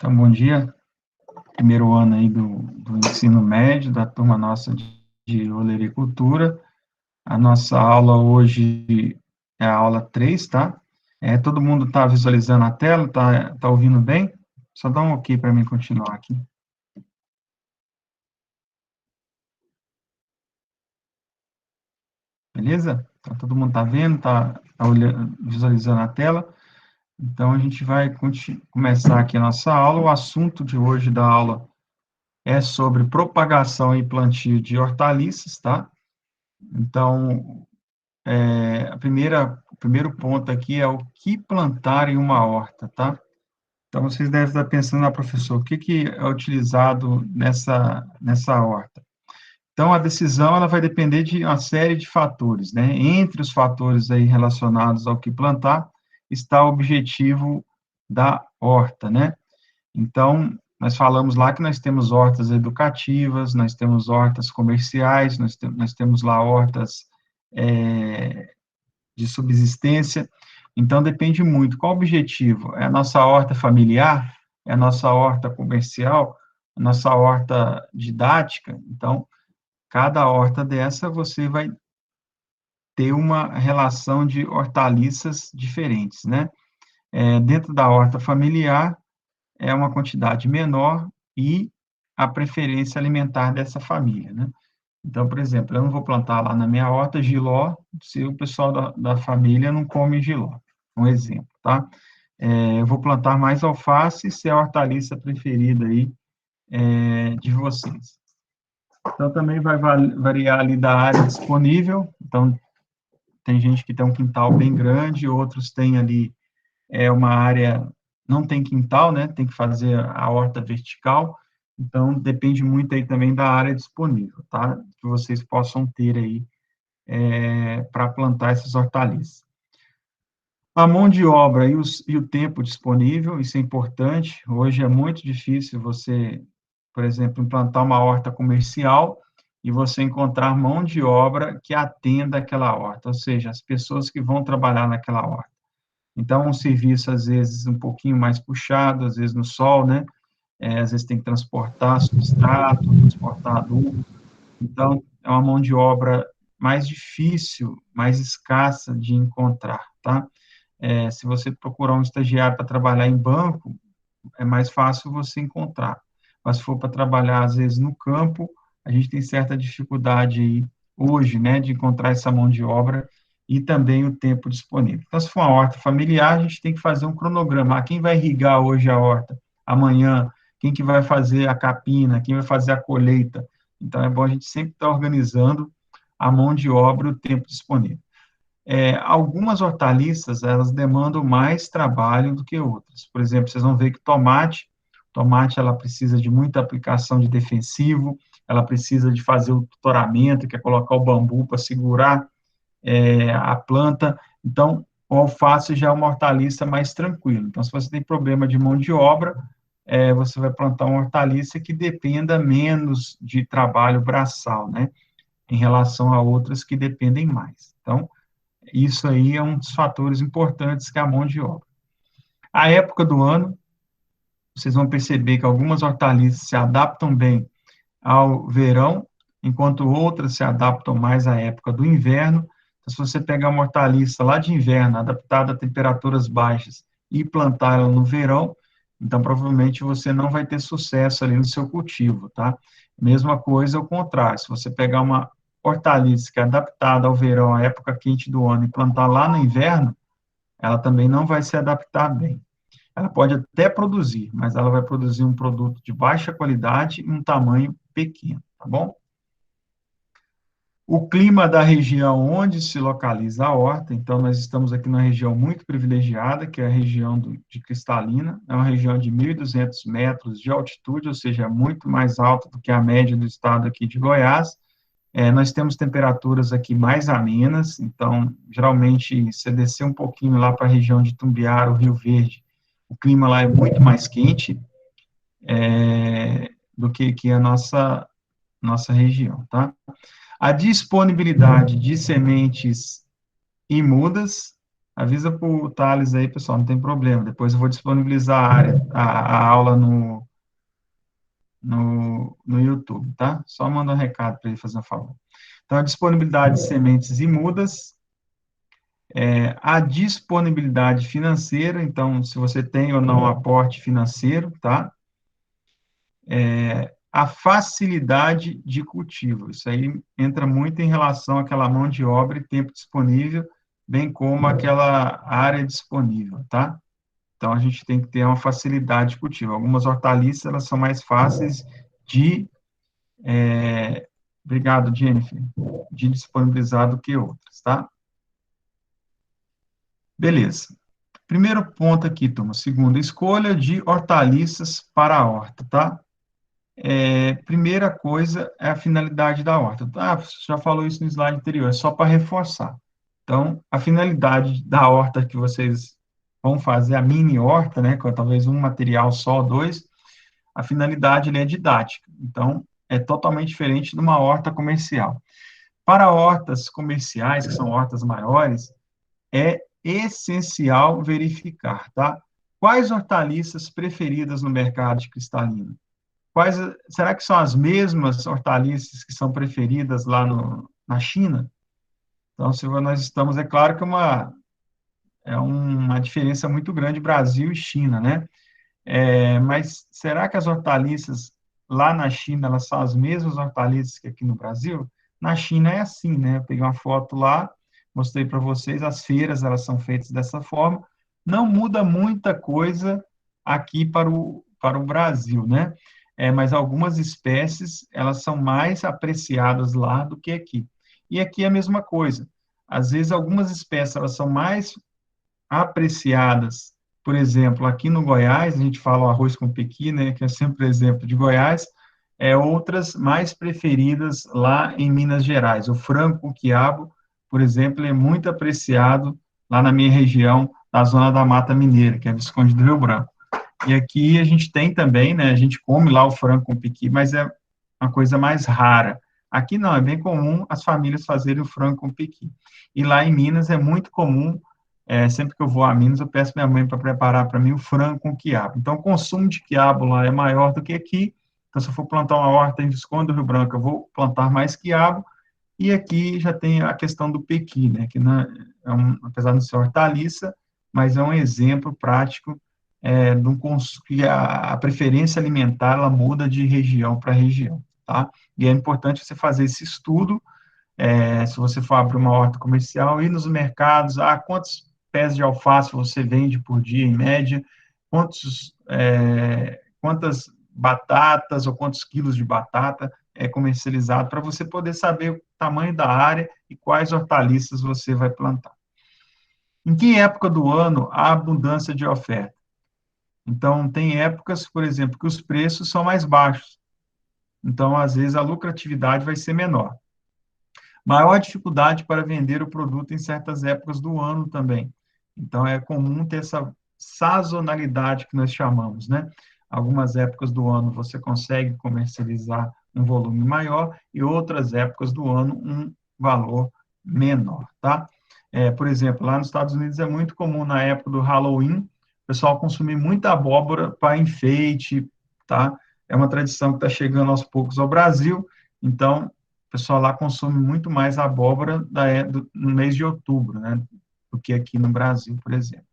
Então, bom dia, primeiro ano aí do ensino médio, da turma nossa de olericultura. A nossa aula hoje é a aula 3, tá? Todo mundo está visualizando a tela, tá ouvindo bem? Só dá um ok para mim continuar aqui. Beleza? Então, todo mundo está vendo, tá olhando, visualizando a tela. Então, a gente vai começar aqui a nossa aula. O assunto de hoje da aula é sobre propagação e plantio de hortaliças, tá? Então, o primeiro ponto aqui é o que plantar em uma horta, tá? Então, vocês devem estar pensando, professor, o que é utilizado nessa horta? Então, a decisão, ela vai depender de uma série de fatores, né? Entre os fatores aí relacionados ao que plantar, está o objetivo da horta, né? Então, nós falamos lá que nós temos hortas educativas, nós temos hortas comerciais, nós temos lá hortas de subsistência. Então, depende muito. Qual o objetivo? É a nossa horta familiar? É a nossa horta comercial? A nossa horta didática? Então, cada horta dessa, você vai ter uma relação de hortaliças diferentes, né? Dentro da horta familiar, é uma quantidade menor e a preferência alimentar dessa família, né? Então, por exemplo, eu não vou plantar lá na minha horta jiló se o pessoal da família não come jiló. Um exemplo, tá? Eu vou plantar mais alface se é a hortaliça preferida aí de vocês. Então, também vai variar ali da área disponível. Então, tem gente que tem um quintal bem grande, outros têm ali uma área, não tem quintal, né? Tem que fazer a horta vertical. Então, depende muito aí também da área disponível, tá? Que vocês possam ter aí para plantar essas hortaliças. A mão de obra e o tempo disponível, isso é importante. Hoje é muito difícil você, por exemplo, implantar uma horta comercial e você encontrar mão de obra que atenda aquela horta, ou seja, as pessoas que vão trabalhar naquela horta. Então, um serviço, às vezes, um pouquinho mais puxado, às vezes no sol, né? Às vezes tem que transportar substrato, transportar adubo. Então, é uma mão de obra mais difícil, mais escassa de encontrar, tá? Se você procurar um estagiário para trabalhar em banco, é mais fácil você encontrar. Mas se for para trabalhar, às vezes, no campo, a gente tem certa dificuldade aí, hoje, né, de encontrar essa mão de obra e também o tempo disponível. Então, se for uma horta familiar, a gente tem que fazer um cronograma. Quem vai irrigar hoje a horta? Amanhã? Quem que vai fazer a capina? Quem vai fazer a colheita? Então, é bom a gente sempre estar organizando a mão de obra e o tempo disponível. Algumas hortaliças, elas demandam mais trabalho do que outras. Por exemplo, vocês vão ver que tomate ela precisa de muita aplicação de defensivo, ela precisa de fazer o tutoramento, que é colocar o bambu para segurar a planta. Então, o alface já é uma hortaliça mais tranquila. Então, se você tem problema de mão de obra, você vai plantar uma hortaliça que dependa menos de trabalho braçal, né, em relação a outras que dependem mais. Então, isso aí é um dos fatores importantes que é a mão de obra. A época do ano, vocês vão perceber que algumas hortaliças se adaptam bem ao verão, enquanto outras se adaptam mais à época do inverno. Então, se você pegar uma hortaliça lá de inverno, adaptada a temperaturas baixas, e plantar ela no verão, então provavelmente você não vai ter sucesso ali no seu cultivo, tá? Mesma coisa ao contrário, se você pegar uma hortaliça que é adaptada ao verão, à época quente do ano, e plantar lá no inverno, ela também não vai se adaptar bem. Ela pode até produzir, mas ela vai produzir um produto de baixa qualidade e um tamanho pequeno, tá bom? O clima da região onde se localiza a horta, então nós estamos aqui numa região muito privilegiada, que é a região de Cristalina, é uma região de 1.200 metros de altitude, ou seja, muito mais alta do que a média do estado aqui de Goiás. Nós temos temperaturas aqui mais amenas, então, geralmente, se descer um pouquinho lá para a região de Tumbiara, o Rio Verde, o clima lá é muito mais quente do que aqui a nossa região, tá? A disponibilidade de sementes e mudas, Avisa para o Thales aí, pessoal, não tem problema. Depois eu vou disponibilizar a área, a aula no YouTube, tá? Só manda um recado para ele fazer um favor. Então, a disponibilidade de sementes e mudas, a disponibilidade financeira, então, se você tem ou não aporte financeiro, tá? A facilidade de cultivo, isso aí entra muito em relação àquela mão de obra e tempo disponível, bem como aquela área disponível, tá? Então, a gente tem que ter uma facilidade de cultivo. Algumas hortaliças, elas são mais fáceis de, obrigado, Jennifer, de disponibilizar do que outras, tá? Beleza. Primeiro ponto aqui, turma. Segundo, escolha de hortaliças para a horta, tá? Primeira coisa é a finalidade da horta. Ah, você já falou isso no slide anterior, é só para reforçar. Então, a finalidade da horta que vocês vão fazer, a mini horta, né, com talvez um material só, dois, a finalidade é didática. Então, é totalmente diferente de uma horta comercial. Para hortas comerciais, que são hortas maiores, é essencial verificar, tá? Quais hortaliças preferidas no mercado de cristalino? Será que são as mesmas hortaliças que são preferidas lá na China? Então, se nós estamos, é claro que uma diferença muito grande Brasil e China, né? Mas será que as hortaliças lá na China, elas são as mesmas hortaliças que aqui no Brasil? Na China é assim, né? Eu peguei uma foto lá, mostrei para vocês, as feiras, elas são feitas dessa forma. Não muda muita coisa aqui para o Brasil, né? Mas algumas espécies, elas são mais apreciadas lá do que aqui. E aqui é a mesma coisa. Às vezes, algumas espécies, elas são mais apreciadas. Por exemplo, aqui no Goiás, a gente fala o arroz com pequi, né, que é sempre exemplo de Goiás, outras mais preferidas lá em Minas Gerais. O frango com quiabo, por exemplo, é muito apreciado lá na minha região, na zona da Mata Mineira, que é Visconde do Rio Branco. E aqui a gente tem também, né, a gente come lá o frango com pequi, mas é uma coisa mais rara. Aqui não, é bem comum as famílias fazerem o frango com pequi. E lá em Minas é muito comum, sempre que eu vou a Minas, eu peço minha mãe para preparar para mim o frango com quiabo. Então, o consumo de quiabo lá é maior do que aqui. Então, se eu for plantar uma horta em Visconde do Rio Branco, eu vou plantar mais quiabo. E aqui já tem a questão do pequi, né, que apesar de ser hortaliça, mas é um exemplo prático que a preferência alimentar ela muda de região para região, tá? E é importante você fazer esse estudo, se você for abrir uma horta comercial, ir nos mercados, quantos pés de alface você vende por dia, em média, quantas batatas ou quantos quilos de batata é comercializado, para você poder saber o tamanho da área e quais hortaliças você vai plantar. Em que época do ano há abundância de oferta? Então, tem épocas, por exemplo, que os preços são mais baixos. Então, às vezes, a lucratividade vai ser menor. Maior dificuldade para vender o produto em certas épocas do ano também. Então, é comum ter essa sazonalidade que nós chamamos, né? Algumas épocas do ano você consegue comercializar um volume maior e outras épocas do ano um valor menor, tá? Por exemplo, lá nos Estados Unidos é muito comum na época do Halloween o pessoal consumir muita abóbora para enfeite, tá? É uma tradição que está chegando aos poucos ao Brasil, então o pessoal lá consome muito mais abóbora no mês de outubro, né, do que aqui no Brasil, por exemplo.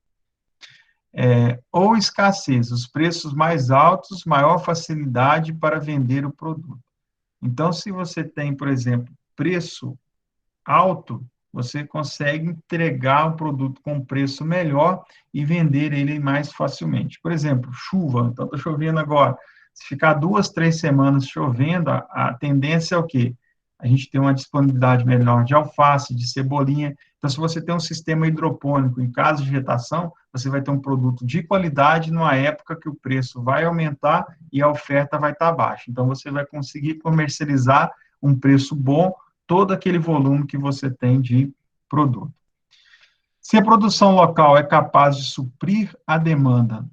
Ou escassez, os preços mais altos, maior facilidade para vender o produto. Então, se você tem, por exemplo, preço alto, você consegue entregar o produto com preço melhor e vender ele mais facilmente. Por exemplo, chuva, então está chovendo agora. Se ficar 2, 3 semanas chovendo, a tendência é o quê? A gente tem uma disponibilidade melhor de alface, de cebolinha. Então, se você tem um sistema hidropônico em caso de vegetação, você vai ter um produto de qualidade numa época que o preço vai aumentar e a oferta vai estar baixa. Então, você vai conseguir comercializar um preço bom todo aquele volume que você tem de produto. Se a produção local é capaz de suprir a demanda,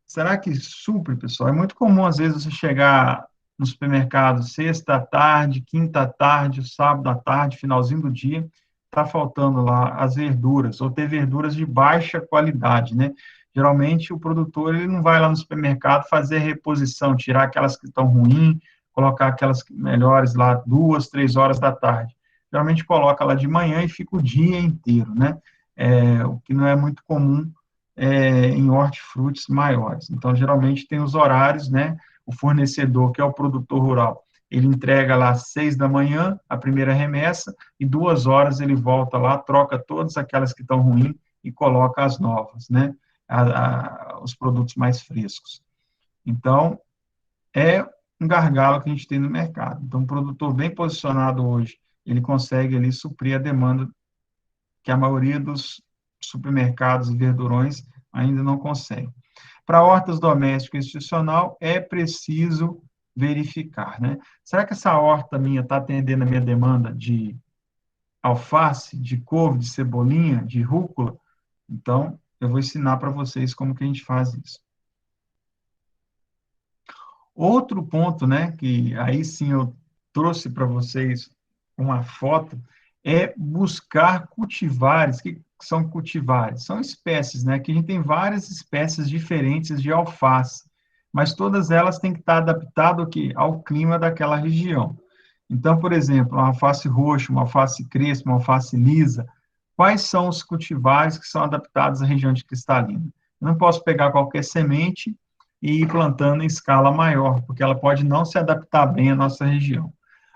será que supre, pessoal? É muito comum, às vezes, você chegar no supermercado sexta à tarde, quinta à tarde, sábado à tarde, finalzinho do dia, está faltando lá as verduras, ou ter verduras de baixa qualidade, né? Geralmente, o produtor, ele não vai lá no supermercado fazer reposição, tirar aquelas que estão ruins, colocar aquelas melhores lá 2, 3 horas da tarde. Geralmente, coloca lá de manhã e fica o dia inteiro, né? O que não é muito comum em hortifrutis maiores. Então, geralmente, tem os horários, né? O fornecedor, que é o produtor rural, ele entrega lá às 6 da manhã, a primeira remessa, e 2 horas ele volta lá, troca todas aquelas que estão ruins e coloca as novas, né? Os produtos mais frescos. Então, é um gargalo que a gente tem no mercado. Então, um produtor bem posicionado hoje, ele consegue ali suprir a demanda que a maioria dos supermercados e verdurões ainda não consegue. Para hortas domésticas institucional, é preciso verificar, né? Será que essa horta minha está atendendo a minha demanda de alface, de couve, de cebolinha, de rúcula? Então, eu vou ensinar para vocês como que a gente faz isso. Outro ponto, né, que aí sim eu trouxe para vocês uma foto, é buscar cultivares. Que são cultivares? São espécies, né, que a gente tem várias espécies diferentes de alface, mas todas elas têm que estar adaptadas ao clima daquela região. Então, por exemplo, uma alface roxa, uma alface crespa, uma alface lisa, quais são os cultivares que são adaptados à região de Cristalina? Eu não posso pegar qualquer semente e ir plantando em escala maior, porque ela pode não se adaptar bem à nossa região.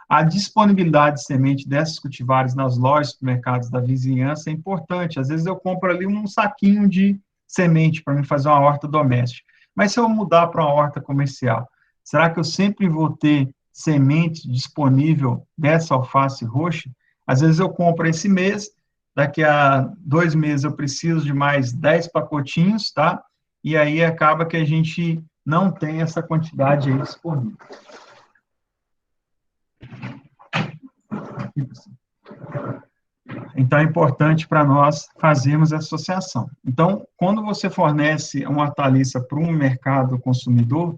A disponibilidade de semente dessas cultivares nas lojas, mercados da vizinhança é importante. Às vezes eu compro ali um saquinho de semente para me fazer uma horta doméstica. Mas se eu mudar para uma horta comercial, será que eu sempre vou ter semente disponível dessa alface roxa? Às vezes eu compro esse mês, daqui a 2 meses eu preciso de mais 10 pacotinhos, tá? E aí acaba que a gente não tem essa quantidade aí disponível. Então, é importante para nós fazermos essa associação. Então, quando você fornece uma hortaliça para um mercado consumidor,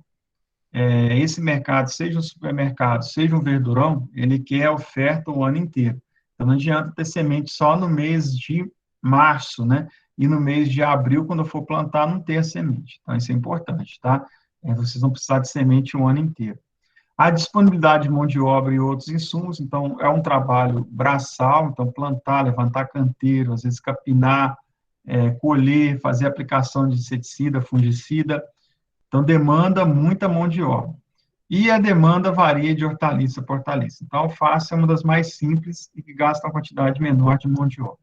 esse mercado, seja um supermercado, seja um verdurão, ele quer oferta o ano inteiro. Então, não adianta ter semente só no mês de março, né? E no mês de abril, quando for plantar, não ter a semente. Então, isso é importante, tá? Vocês vão precisar de semente o ano inteiro. A disponibilidade de mão de obra e outros insumos, então, é um trabalho braçal, então, plantar, levantar canteiro, às vezes capinar, colher, fazer aplicação de inseticida, fungicida, então, demanda muita mão de obra. E a demanda varia de hortaliça para hortaliça. Então, a alface é uma das mais simples e que gasta uma quantidade menor de mão de obra.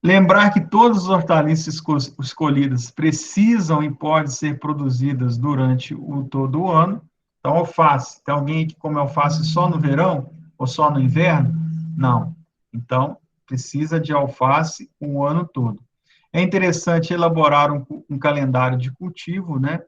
Lembrar que todas as hortaliças escolhidas precisam e podem ser produzidas durante todo o ano. Então, alface, tem alguém que come alface só no verão ou só no inverno? Não. Então, precisa de alface o ano todo. É interessante elaborar um calendário de cultivo, né?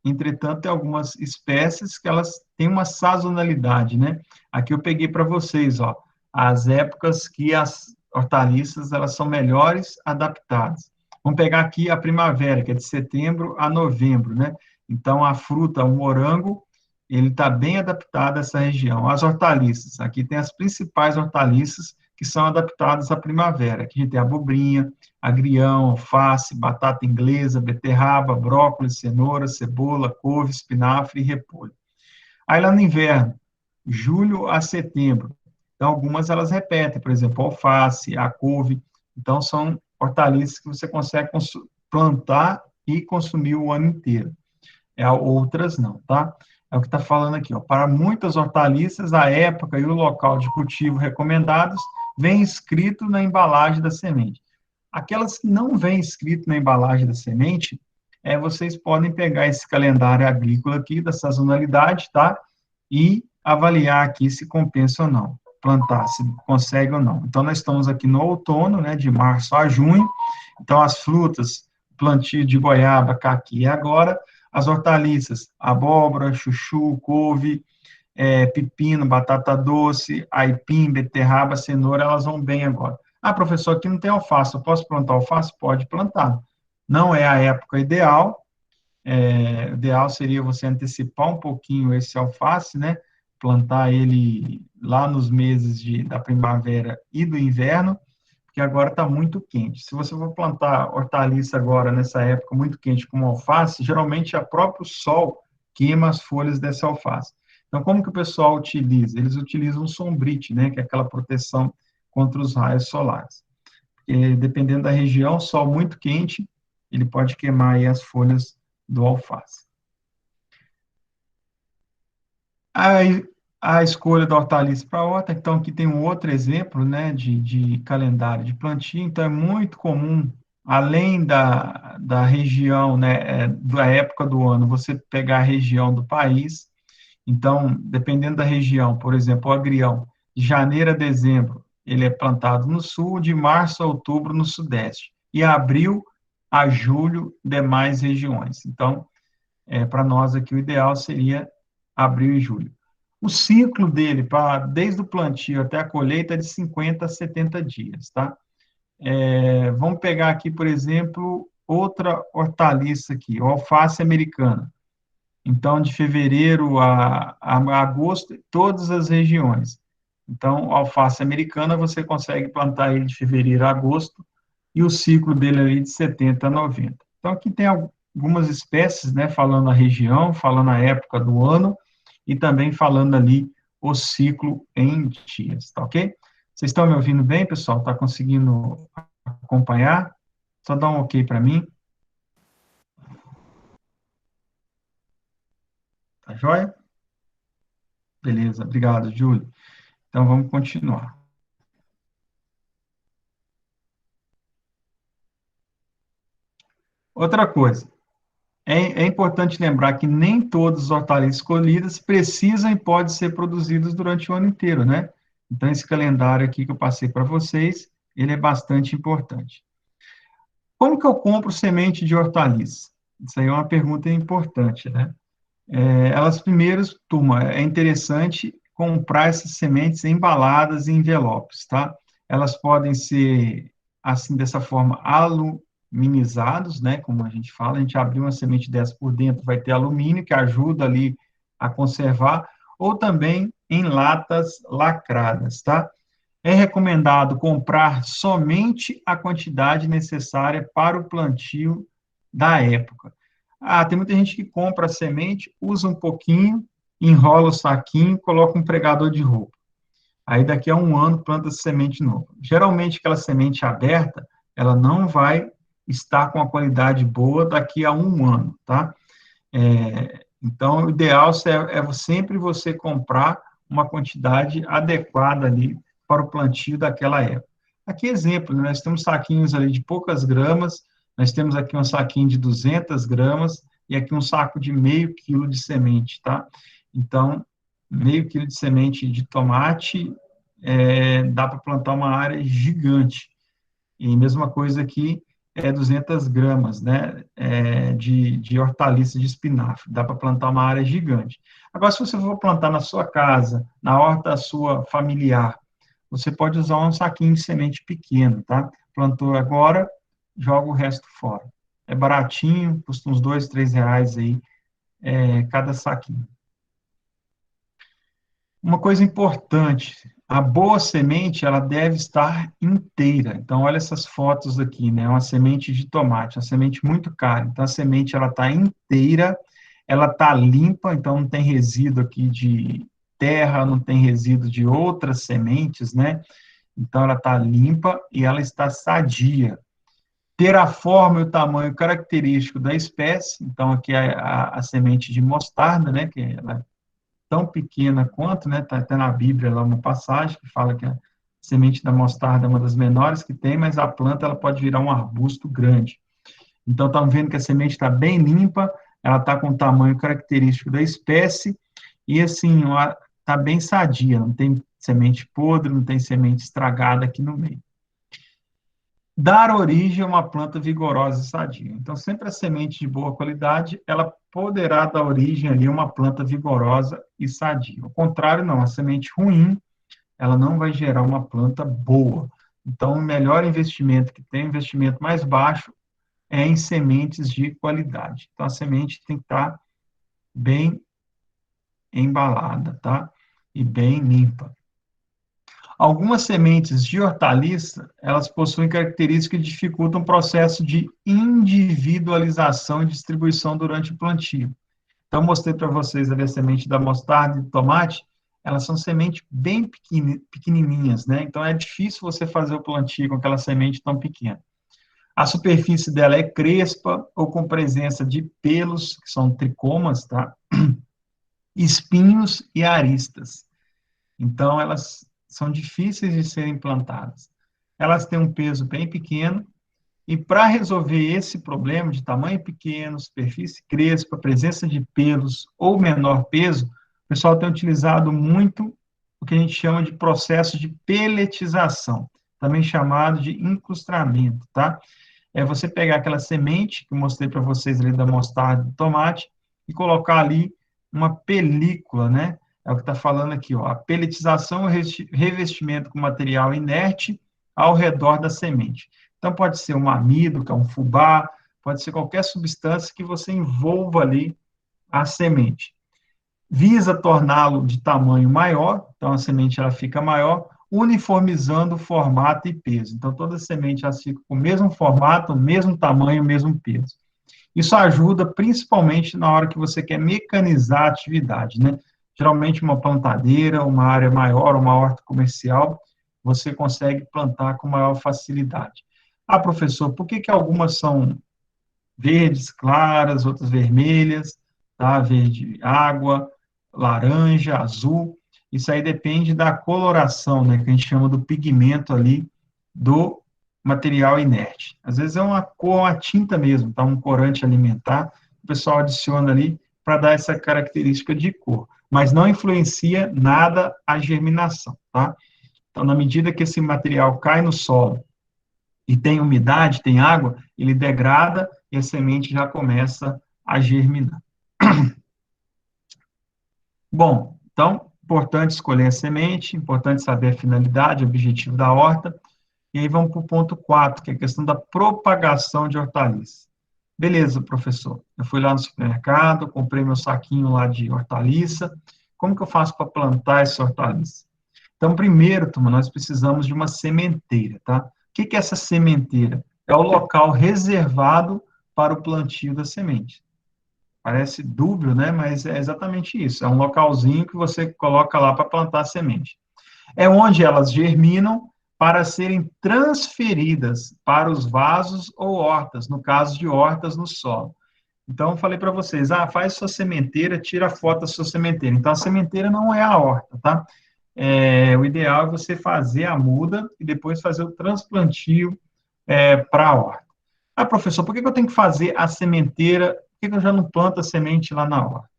Entretanto, tem algumas espécies que elas têm uma sazonalidade, né? Aqui eu peguei para vocês, ó, as épocas que as hortaliças elas são melhores adaptadas. Vamos pegar aqui a primavera, que é de setembro a novembro, né? Então, a fruta, o morango, ele está bem adaptado a essa região. As hortaliças, aqui tem as principais hortaliças que são adaptadas à primavera. Aqui a gente tem a abobrinha, agrião, alface, batata inglesa, beterraba, brócolis, cenoura, cebola, couve, espinafre e repolho. Aí lá no inverno, julho a setembro, então algumas elas repetem, por exemplo, alface, a couve, então são hortaliças que você consegue plantar e consumir o ano inteiro. Outras não, tá? É o que está falando aqui, ó. Para muitas hortaliças, a época e o local de cultivo recomendados vem escrito na embalagem da semente. Aquelas que não vêm escrito na embalagem da semente, vocês podem pegar esse calendário agrícola aqui, da sazonalidade, tá? E avaliar aqui se compensa ou não, plantar, se consegue ou não. Então, nós estamos aqui no outono, né, de março a junho, então as frutas, plantio de goiaba, caqui, agora as hortaliças, abóbora, chuchu, couve, pepino, batata doce, aipim, beterraba, cenoura, elas vão bem agora. Ah, professor, aqui não tem alface, eu posso plantar alface? Pode plantar. Não é a época ideal, o ideal seria você antecipar um pouquinho esse alface, né, plantar ele lá nos meses da primavera e do inverno, porque agora está muito quente. Se você for plantar hortaliça agora, nessa época muito quente, como alface, geralmente o próprio sol queima as folhas dessa alface. Então, como que o pessoal utiliza? Eles utilizam sombrite, né, que é aquela proteção contra os raios solares. E, dependendo da região, sol muito quente, ele pode queimar aí as folhas do alface. Aí, a escolha da hortaliça para horta, então aqui tem um outro exemplo, né, de calendário de plantio, então é muito comum, além da região, né, da época do ano, você pegar a região do país, então, dependendo da região, por exemplo, o agrião, de janeiro a dezembro, ele é plantado no sul, de março a outubro no sudeste, e abril a julho, demais regiões. Então, para nós aqui, o ideal seria abril e julho. O ciclo dele, desde o plantio até a colheita, é de 50 a 70 dias, tá? Vamos pegar aqui, por exemplo, outra hortaliça aqui, o alface americana. Então, de fevereiro a agosto, todas as regiões. Então, o alface americana, você consegue plantar ele de fevereiro a agosto, e o ciclo dele ali de 70 a 90. Então, aqui tem algumas espécies, né, falando a região, falando a época do ano, e também falando ali o ciclo em dias, tá ok? Vocês estão me ouvindo bem, pessoal? Está conseguindo acompanhar? Só dá um ok para mim. Tá joia? Beleza, obrigado, Júlio. Então, vamos continuar. Outra coisa, é importante lembrar que nem todos os hortaliças colhidas precisam e podem ser produzidos durante o ano inteiro, né? Então, esse calendário aqui que eu passei para vocês, ele é bastante importante. Como que eu compro semente de hortaliça? Isso aí é uma pergunta importante, né? Elas primeiro, turma, é interessante comprar essas sementes embaladas em envelopes, tá? Elas podem ser, assim, dessa forma, aluminizados, né? Como a gente fala, a gente abrir uma semente dessa por dentro, vai ter alumínio, que ajuda ali a conservar, ou também em latas lacradas, tá? É recomendado comprar somente a quantidade necessária para o plantio da época. Tem muita gente que compra a semente, usa um pouquinho, enrola o saquinho, coloca um pregador de roupa. Aí daqui a um ano planta semente nova. Geralmente aquela semente aberta, ela não vai estar com a qualidade boa daqui a um ano, tá? Então, o ideal sempre você comprar uma quantidade adequada ali para o plantio daquela época. Aqui, exemplo, né, nós temos saquinhos ali de poucas gramas, nós temos aqui um saquinho de 200 gramas e aqui um saco de meio quilo de semente, tá? Então, meio quilo de semente de tomate, dá para plantar uma área gigante. E mesma coisa aqui, 200 gramas, né, de hortaliça de espinafre. Dá para plantar uma área gigante. Agora, se você for plantar na sua casa, na horta sua familiar, você pode usar um saquinho de semente pequeno, tá? Plantou agora, joga o resto fora. É baratinho, custa uns R$ 2, R$ 3 aí, cada saquinho. Uma coisa importante, a boa semente, ela deve estar inteira. Então, olha essas fotos aqui, né? Uma semente de tomate, uma semente muito cara. Então, a semente, ela está inteira, ela está limpa, então não tem resíduo aqui de terra, não tem resíduo de outras sementes, né? Então, ela está limpa e ela está sadia. Ter a forma e o tamanho característico da espécie, então aqui é a semente de mostarda, né? Que ela tão pequena quanto, né? Está até na Bíblia lá uma passagem que fala que a semente da mostarda é uma das menores que tem, mas a planta ela pode virar um arbusto grande. Então, estamos vendo que a semente está bem limpa, ela está com o tamanho característico da espécie e, assim, está bem sadia, não tem semente podre, não tem semente estragada aqui no meio. Dar origem a uma planta vigorosa e sadia. Então, sempre a semente de boa qualidade, ela poderá dar origem ali a uma planta vigorosa e sadia. Ao contrário, não, a semente ruim, ela não vai gerar uma planta boa. Então, o melhor investimento que tem, o investimento mais baixo, é em sementes de qualidade. Então, a semente tem que estar bem embalada, tá? e bem limpa. Algumas sementes de hortaliça, elas possuem características que dificultam o processo de individualização e distribuição durante o plantio. Então, eu mostrei para vocês ali a semente da mostarda e do tomate, elas são sementes bem pequenininhas, né? Então, é difícil você fazer o plantio com aquela semente tão pequena. A superfície dela é crespa ou com presença de pelos, que são tricomas, tá? Espinhos e aristas. Então, elas são difíceis de serem plantadas. Elas têm um peso bem pequeno, e para resolver esse problema de tamanho pequeno, superfície crespa, presença de pelos ou menor peso, o pessoal tem utilizado muito o que a gente chama de processo de peletização, também chamado de incrustamento, tá? É você pegar aquela semente que eu mostrei para vocês ali da mostarda e do tomate e colocar ali uma película, né? É o que está falando aqui, ó. A peletização é o revestimento com material inerte ao redor da semente. Então, pode ser um amido, que é um fubá, pode ser qualquer substância que você envolva ali a semente. Visa torná-lo de tamanho maior, então a semente ela fica maior, uniformizando o formato e peso. Então, toda semente ela fica com o mesmo formato, o mesmo tamanho, o mesmo peso. Isso ajuda principalmente na hora que você quer mecanizar a atividade, né? Geralmente uma plantadeira, uma área maior, uma horta comercial, você consegue plantar com maior facilidade. Ah, professor, por que que algumas são verdes claras, outras vermelhas, tá? Verde água, laranja, azul. Isso aí depende da coloração, né, que a gente chama do pigmento ali do material inerte. Às vezes é uma cor, uma tinta mesmo, tá? Um corante alimentar, o pessoal adiciona ali para dar essa característica de cor, mas não influencia nada a germinação, tá? Então, na medida que esse material cai no solo e tem umidade, tem água, ele degrada e a semente já começa a germinar. Bom, então, importante escolher a semente, importante saber a finalidade, o objetivo da horta. E aí vamos para o ponto 4, que é a questão da propagação de hortaliças. Beleza, professor. Eu fui lá no supermercado, comprei meu saquinho lá de hortaliça. Como que eu faço para plantar essa hortaliça? Então, primeiro, turma, nós precisamos de uma sementeira, tá? O que que é essa sementeira? É o local reservado para o plantio da semente. Parece dúbio, né? Mas é exatamente isso. É um localzinho que você coloca lá para plantar a semente. É onde elas germinam para serem transferidas para os vasos ou hortas, no caso de hortas no solo. Então, eu falei para vocês, faz sua sementeira, tira a foto da sua sementeira. Então, a sementeira não é a horta, tá? O ideal é você fazer a muda e depois fazer o transplantio para a horta. Ah, professor, por que eu tenho que fazer a sementeira? Por que eu já não planto a semente lá na horta?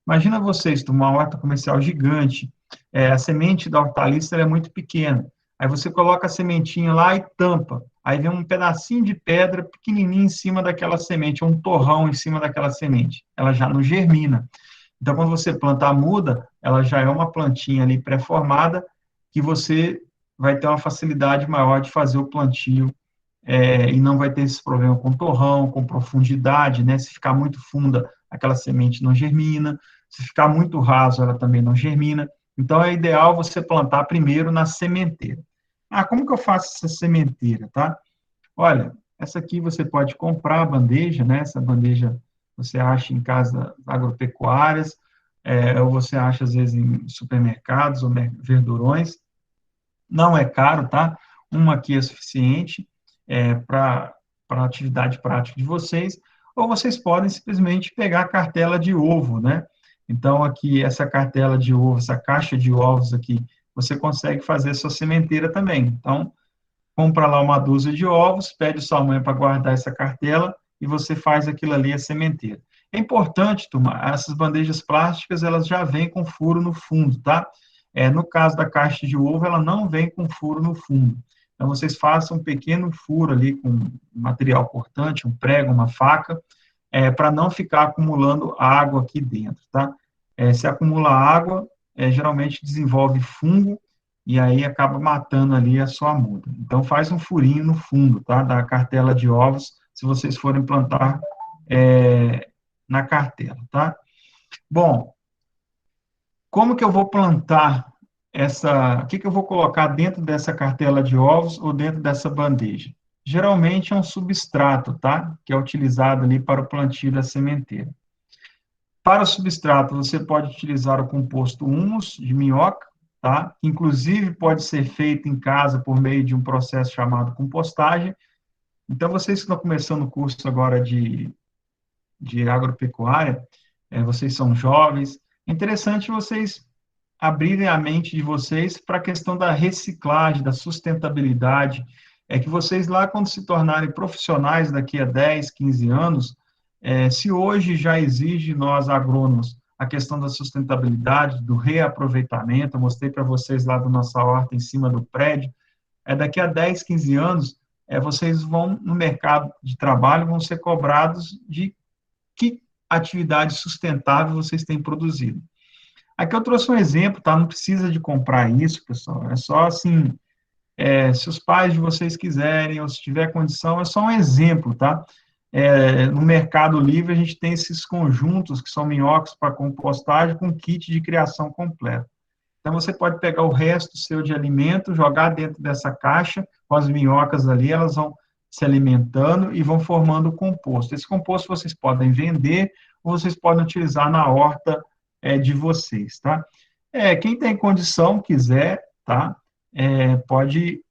Imagina vocês, uma horta comercial gigante, a semente da hortaliça é muito pequena. Aí você coloca a sementinha lá e tampa. Aí vem um pedacinho de pedra pequenininho em cima daquela semente, um torrão em cima daquela semente. Ela já não germina. Então, quando você planta a muda, ela já é uma plantinha ali pré-formada que você vai ter uma facilidade maior de fazer o plantio e não vai ter esse problema com torrão, com profundidade, né? Se ficar muito funda, aquela semente não germina. Se ficar muito raso, ela também não germina. Então, é ideal você plantar primeiro na sementeira. Ah, como que eu faço essa sementeira, tá? Olha, essa aqui você pode comprar a bandeja, né? Essa bandeja você acha em casas agropecuárias, ou você acha, às vezes, em supermercados ou verdurões. Não é caro, tá? Uma aqui é suficiente para a atividade prática de vocês, ou vocês podem simplesmente pegar a cartela de ovo, né? Então, aqui, essa cartela de ovo, essa caixa de ovos aqui, você consegue fazer sua sementeira também. Então, compra lá uma dúzia de ovos, pede sua mãe para guardar essa cartela e você faz aquilo ali, a sementeira. É importante, turma, essas bandejas plásticas, elas já vêm com furo no fundo, tá? No caso da caixa de ovo, ela não vem com furo no fundo. Então, vocês façam um pequeno furo ali com material cortante, um prego, uma faca, para não ficar acumulando água aqui dentro, tá? Se acumula água, geralmente desenvolve fungo, e aí acaba matando ali a sua muda. Então, faz um furinho no fundo, tá? Da cartela de ovos, se vocês forem plantar na cartela, tá? Bom, Como que eu vou plantar o que que eu vou colocar dentro dessa cartela de ovos ou dentro dessa bandeja? Geralmente é um substrato, tá? Que é utilizado ali para o plantio da sementeira. Para o substrato, você pode utilizar o composto humus de minhoca, tá? Inclusive pode ser feito em casa por meio de um processo chamado compostagem. Então, vocês que estão começando o curso agora de agropecuária, vocês são jovens, é interessante vocês abrirem a mente de vocês para a questão da reciclagem, da sustentabilidade, é que vocês lá, quando se tornarem profissionais daqui a 10, 15 anos, se hoje já exige nós, agrônomos, a questão da sustentabilidade, do reaproveitamento, eu mostrei para vocês lá da nossa horta em cima do prédio, daqui a 10, 15 anos, vocês vão, no mercado de trabalho, vão ser cobrados de que atividade sustentável vocês têm produzido. Aqui eu trouxe um exemplo, tá? Não precisa de comprar isso, pessoal. É só assim, se os pais de vocês quiserem, ou se tiver condição, é só um exemplo, tá? No Mercado Livre, a gente tem esses conjuntos, que são minhocas para compostagem, com kit de criação completo. Então, você pode pegar o resto seu de alimento, jogar dentro dessa caixa, com as minhocas ali, elas vão se alimentando e vão formando o composto. Esse composto vocês podem vender, ou vocês podem utilizar na horta de vocês, tá? Quem tem condição, quiser, tá? Pode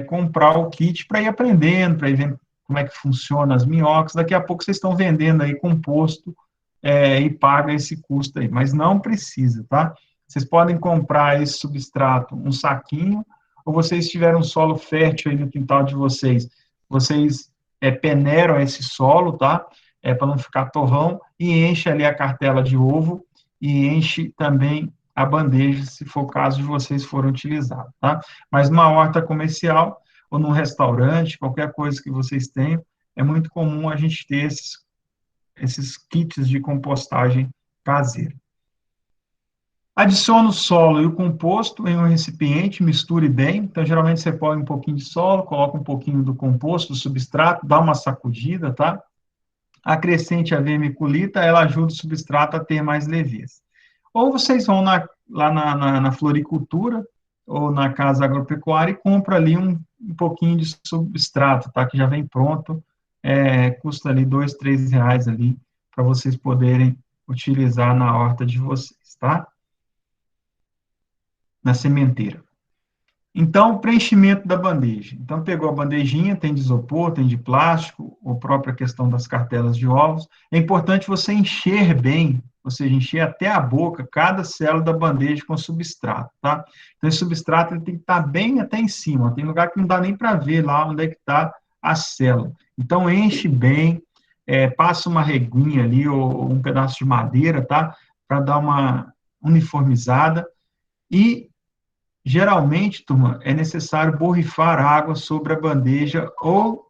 comprar o kit para ir aprendendo, para ir vendo como é que funciona as minhocas. Daqui a pouco vocês estão vendendo aí composto e paga esse custo aí, mas não precisa, tá? Vocês podem comprar esse substrato, um saquinho, ou vocês tiverem um solo fértil aí no quintal de vocês, vocês peneiram esse solo, tá? Para não ficar torrão, e enche ali a cartela de ovo, e enche também a bandeja, se for o caso de vocês forem utilizados, tá? Mas numa horta comercial, ou num restaurante, qualquer coisa que vocês tenham, é muito comum a gente ter esses kits de compostagem caseira. Adicione o solo e o composto em um recipiente, misture bem. Então, geralmente, você põe um pouquinho de solo, coloca um pouquinho do composto, do substrato, dá uma sacudida, tá? Acrescente a vermiculita, ela ajuda o substrato a ter mais leveza. Ou vocês vão lá na floricultura, ou na casa agropecuária, e compra ali um pouquinho de substrato, tá? Que já vem pronto, custa ali R$ 2, R$ 3 ali, para vocês poderem utilizar na horta de vocês, tá? Na sementeira. Então, o preenchimento da bandeja. Então, pegou a bandejinha, tem de isopor, tem de plástico, ou própria questão das cartelas de ovos. É importante você encher bem, ou seja, encher até a boca, cada célula da bandeja com substrato, tá? Então, esse substrato ele tem que estar bem até em cima. Tem lugar que não dá nem para ver lá onde é que está a célula. Então, enche bem, passa uma reguinha ali, ou um pedaço de madeira, tá? Para dar uma uniformizada. E geralmente, turma, é necessário borrifar água sobre a bandeja ou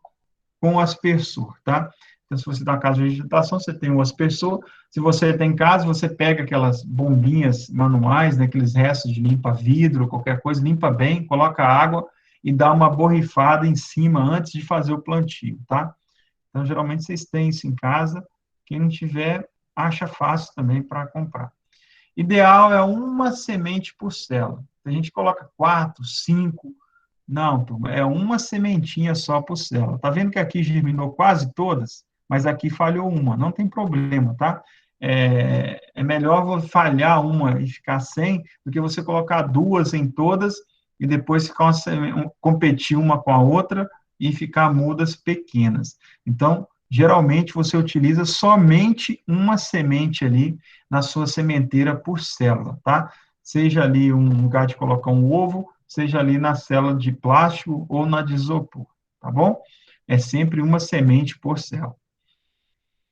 com o aspersor, tá? Então, se você está na casa de vegetação, você tem o aspersor. Se você tem em casa, você pega aquelas bombinhas manuais, né, aqueles restos de limpa-vidro, qualquer coisa, limpa bem, coloca água e dá uma borrifada em cima antes de fazer o plantio, tá? Então, geralmente, vocês têm isso em casa. Quem não tiver, acha fácil também para comprar. Ideal é uma semente por célula. A gente coloca 4, 5, não, turma, é uma sementinha só por célula. Tá vendo que aqui germinou quase todas, mas aqui falhou uma, não tem problema, tá? É melhor falhar uma e ficar sem, do que você colocar duas em todas e depois ficar competir uma com a outra e ficar mudas pequenas. Então, geralmente você utiliza somente uma semente ali na sua sementeira por célula, tá? Seja ali um lugar de colocar um ovo, seja ali na célula de plástico ou na de isopor, tá bom? É sempre uma semente por célula.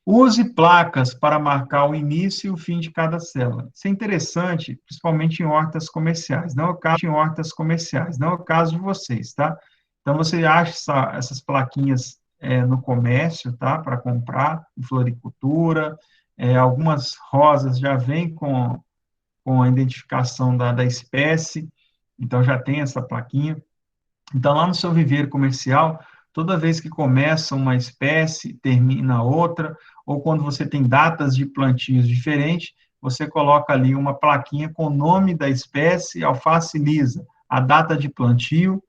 Use placas para marcar o início e o fim de cada célula. Isso é interessante, principalmente em hortas comerciais. Não é o caso em hortas comerciais, não é o caso de vocês, tá? Então, você acha essas plaquinhas no comércio, tá? Para comprar, em floricultura. Algumas rosas já vêm com a identificação da espécie, então já tem essa plaquinha. Então, lá no seu viveiro comercial, toda vez que começa uma espécie, termina outra, ou quando você tem datas de plantios diferentes, você coloca ali uma plaquinha com o nome da espécie, alface lisa, a data de plantio,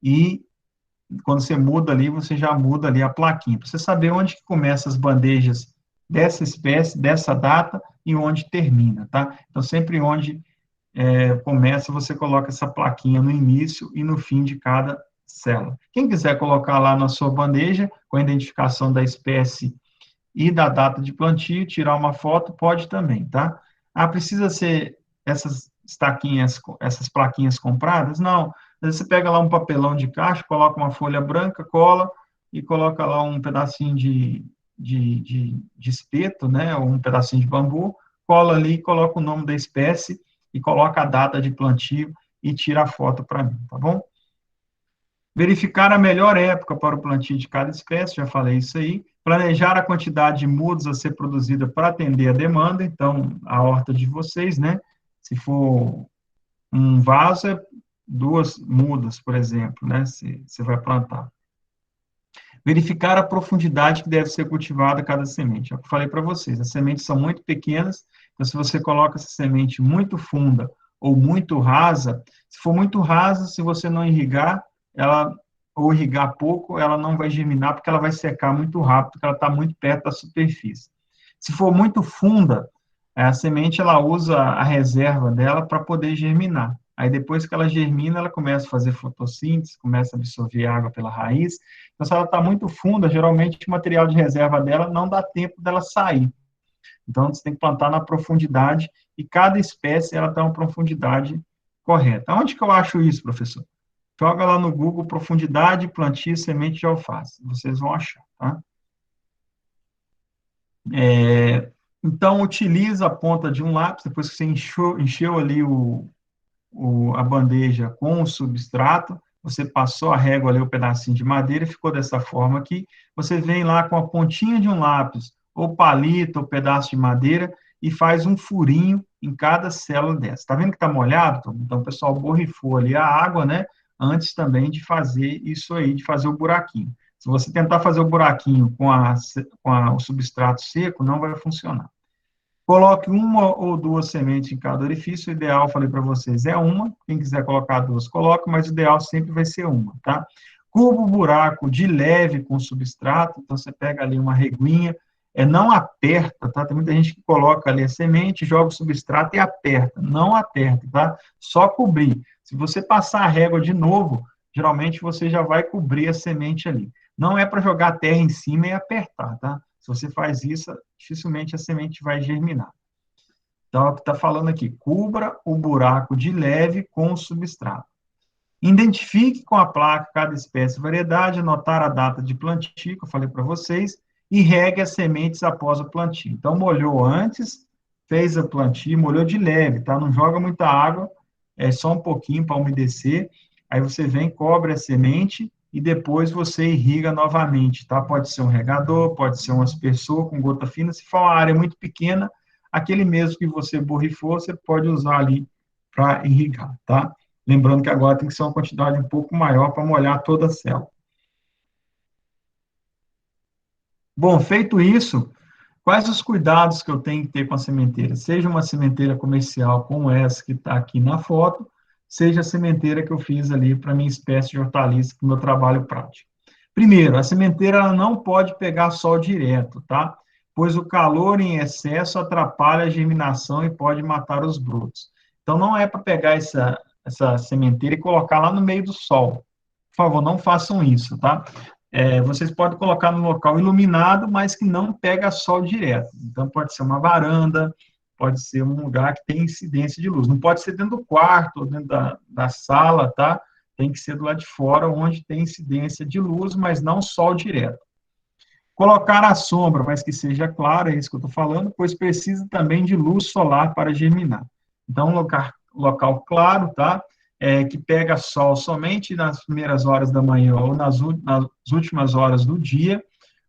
e quando você muda ali, você já muda ali a plaquinha, para você saber onde que começa as bandejas dessa espécie, dessa data, e onde termina, tá? Então, sempre onde começa, você coloca essa plaquinha no início e no fim de cada célula. Quem quiser colocar lá na sua bandeja, com a identificação da espécie e da data de plantio, tirar uma foto, pode também, tá? Ah, precisa ser essas estaquinhas, essas plaquinhas compradas? Não. Às vezes você pega lá um papelão de caixa, coloca uma folha branca, cola e coloca lá um pedacinho de espeto, né, ou um pedacinho de bambu, cola ali, coloca o nome da espécie e coloca a data de plantio e tira a foto para mim, tá bom? Verificar a melhor época para o plantio de cada espécie, já falei isso aí. Planejar a quantidade de mudas a ser produzida para atender a demanda, então, a horta de vocês, né? Se for um vaso, é 2 mudas, por exemplo, né? Se você vai plantar. Verificar a profundidade que deve ser cultivada cada semente. É o que eu falei para vocês, as sementes são muito pequenas, então se você coloca essa semente muito funda ou muito rasa, se for muito rasa, se você não irrigar, ela, ou irrigar pouco, ela não vai germinar, porque ela vai secar muito rápido, porque ela está muito perto da superfície. Se for muito funda, a semente ela usa a reserva dela para poder germinar. Aí depois que ela germina, ela começa a fazer fotossíntese, começa a absorver água pela raiz. Então, se ela está muito funda, geralmente o material de reserva dela não dá tempo dela sair. Então, você tem que plantar na profundidade e cada espécie ela tem uma profundidade correta. Onde que eu acho isso, professor? Joga lá no Google profundidade, plantio, semente de alface. Vocês vão achar, tá? Então, utiliza a ponta de um lápis, depois que você encheu ali a bandeja com o substrato, você passou a régua ali, o pedacinho de madeira, ficou dessa forma aqui, você vem lá com a pontinha de um lápis, ou palito, ou pedaço de madeira, e faz um furinho em cada célula dessa. Tá vendo que tá molhado? Então, o pessoal borrifou ali a água, né, antes também de fazer isso aí, de fazer o buraquinho. Se você tentar fazer o buraquinho o substrato seco, não vai funcionar. Coloque uma ou 2 sementes em cada orifício. O ideal, falei para vocês, é uma. Quem quiser colocar 2, coloque, mas o ideal sempre vai ser uma, tá? Cuba o buraco de leve com substrato. Então, você pega ali uma reguinha, não aperta, tá? Tem muita gente que coloca ali a semente, joga o substrato e aperta. Não aperta, tá? Só cobrir. Se você passar a régua de novo, geralmente você já vai cobrir a semente ali. Não é para jogar a terra em cima e apertar, tá? Se você faz isso, dificilmente a semente vai germinar. Então, é o que está falando aqui, cubra o buraco de leve com o substrato. Identifique com a placa cada espécie e variedade, anotar a data de plantio, que eu falei para vocês, e regue as sementes após o plantio. Então, molhou antes, fez o plantio, molhou de leve, tá? Não joga muita água, é só um pouquinho para umedecer. Aí você vem, cobre a semente e depois você irriga novamente, tá? Pode ser um regador, pode ser um aspersor com gota fina. Se for uma área muito pequena, aquele mesmo que você borrifou, você pode usar ali para irrigar, tá? Lembrando que agora tem que ser uma quantidade um pouco maior para molhar toda a célula. Bom, feito isso, quais os cuidados que eu tenho que ter com a sementeira? Seja uma sementeira comercial como essa que está aqui na foto, seja a sementeira que eu fiz ali para minha espécie de hortaliça, para o meu trabalho prático. Primeiro, a sementeira ela não pode pegar sol direto, tá? Pois o calor em excesso atrapalha a germinação e pode matar os brotos. Então, não é para pegar essa sementeira e colocar lá no meio do sol. Por favor, não façam isso, tá? Vocês podem colocar no local iluminado, mas que não pega sol direto. Então, pode ser uma varanda, pode ser um lugar que tem incidência de luz. Não pode ser dentro do quarto ou dentro da sala, tá? Tem que ser do lado de fora, onde tem incidência de luz, mas não sol direto. Colocar a sombra, mas que seja clara, é isso que eu estou falando, pois precisa também de luz solar para germinar. Então, local claro, tá? Que pega sol somente nas primeiras horas da manhã ou nas últimas horas do dia,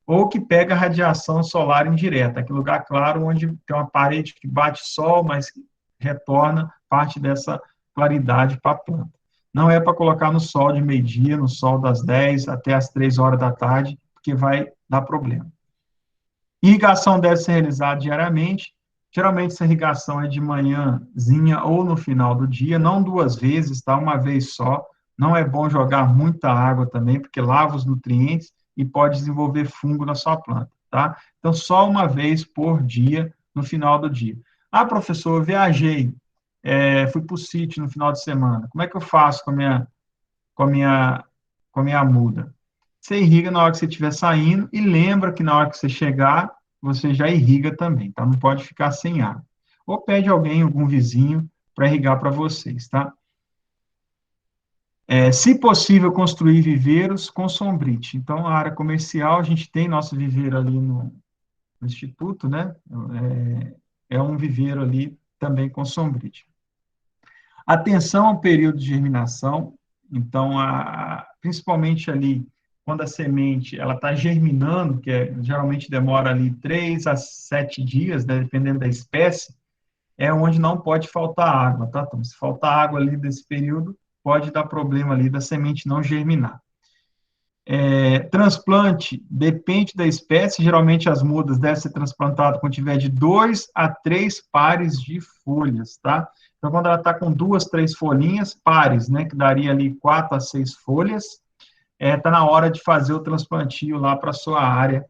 ou que pega radiação solar indireta, aquele lugar claro onde tem uma parede que bate sol, mas retorna parte dessa claridade para a planta. Não é para colocar no sol de meio-dia, no sol das 10 até as 3 horas da tarde, porque vai dar problema. Irrigação deve ser realizada diariamente, Geralmente, essa irrigação é de manhãzinha ou no final do dia, não duas vezes, tá? Uma vez só. Não é bom jogar muita água também, porque lava os nutrientes e pode desenvolver fungo na sua planta, tá? Então, só uma vez por dia, no final do dia. Ah, professor, eu viajei, fui para o sítio no final de semana. Como é que eu faço com a minha, com a minha muda? Você irriga na hora que você estiver saindo e lembra que na hora que você chegar, você já irriga também, tá? Não pode ficar sem água. Ou pede alguém, algum vizinho, para irrigar para vocês, tá? Se possível, construir viveiros com sombrite. Então, a área comercial, a gente tem nosso viveiro ali no Instituto, né? É um viveiro ali também com sombrite. Atenção ao período de germinação. Então, principalmente ali, quando a semente ela está germinando, que geralmente demora ali 3 a 7 dias, né, dependendo da espécie, é onde não pode faltar água, tá? Então, se faltar água ali desse período, pode dar problema ali da semente não germinar. Transplante depende da espécie, geralmente as mudas devem ser transplantadas quando tiver de 2 a 3 pares de folhas, tá? Então, quando ela está com 2, 3 folhinhas, pares, né, que daria ali 4 a 6 folhas, tá na hora de fazer o transplantio lá para a sua área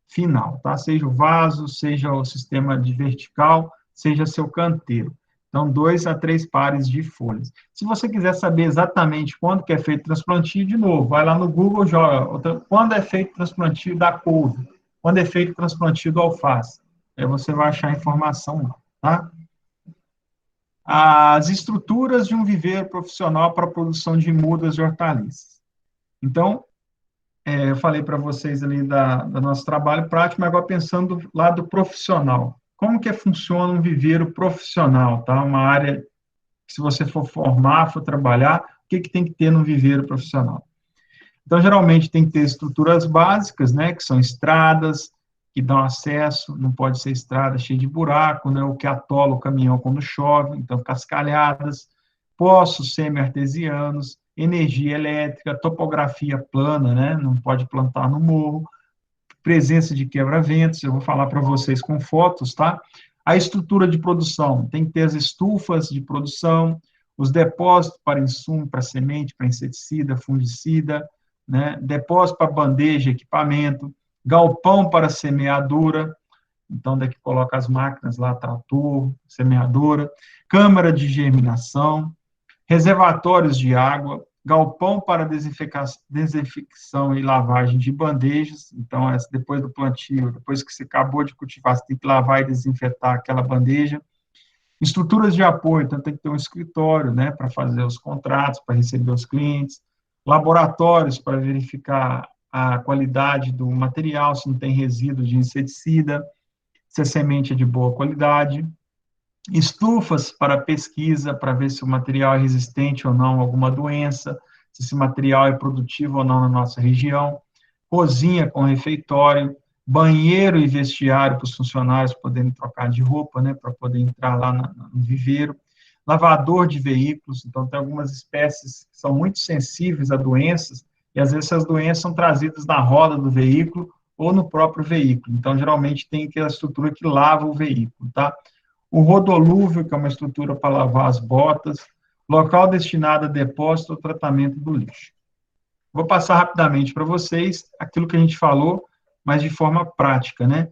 final, tá? Seja o vaso, seja o sistema de vertical, seja seu canteiro. Então, 2 a 3 pares de folhas. Se você quiser saber exatamente quando que é feito o transplantio, de novo, vai lá no Google, joga quando é feito o transplantio da couve, quando é feito o transplantio do alface. Aí você vai achar a informação lá, tá? As estruturas de um viveiro profissional para a produção de mudas e hortaliças. Então, eu falei para vocês ali do nosso trabalho prático, mas agora pensando do lado profissional. Como que funciona um viveiro profissional, tá? Uma área que, se você for formar, for trabalhar, o que tem que ter no viveiro profissional? Então, geralmente, tem que ter estruturas básicas, né, que são estradas, que dão acesso, não pode ser estrada cheia de buraco, né, o que atola o caminhão quando chove, então, cascalhadas, poços semi-artesianos, energia elétrica, topografia plana, né, não pode plantar no morro, presença de quebra-ventos, eu vou falar para vocês com fotos, tá? A estrutura de produção, tem que ter as estufas de produção, os depósitos para insumo, para semente, para inseticida, fungicida, né? Depósito para bandeja, equipamento, galpão para semeadura, então daqui coloca as máquinas lá, trator, semeadora, câmara de germinação, reservatórios de água, galpão para desinfecção e lavagem de bandejas, então, depois do plantio, depois que você acabou de cultivar, você tem que lavar e desinfetar aquela bandeja. Estruturas de apoio, então tem que ter um escritório, né, para fazer os contratos, para receber os clientes, laboratórios para verificar a qualidade do material, se não tem resíduo de inseticida, se a semente é de boa qualidade, estufas para pesquisa, para ver se o material é resistente ou não a alguma doença, se esse material é produtivo ou não na nossa região, cozinha com refeitório, banheiro e vestiário para os funcionários poderem trocar de roupa, né, para poder entrar lá no viveiro, lavador de veículos, então tem algumas espécies que são muito sensíveis a doenças, e às vezes essas doenças são trazidas na roda do veículo ou no próprio veículo, então geralmente tem aquela estrutura que lava o veículo, tá? O rodolúvio, que é uma estrutura para lavar as botas, local destinado a depósito ou tratamento do lixo. Vou passar rapidamente para vocês aquilo que a gente falou, mas de forma prática, né?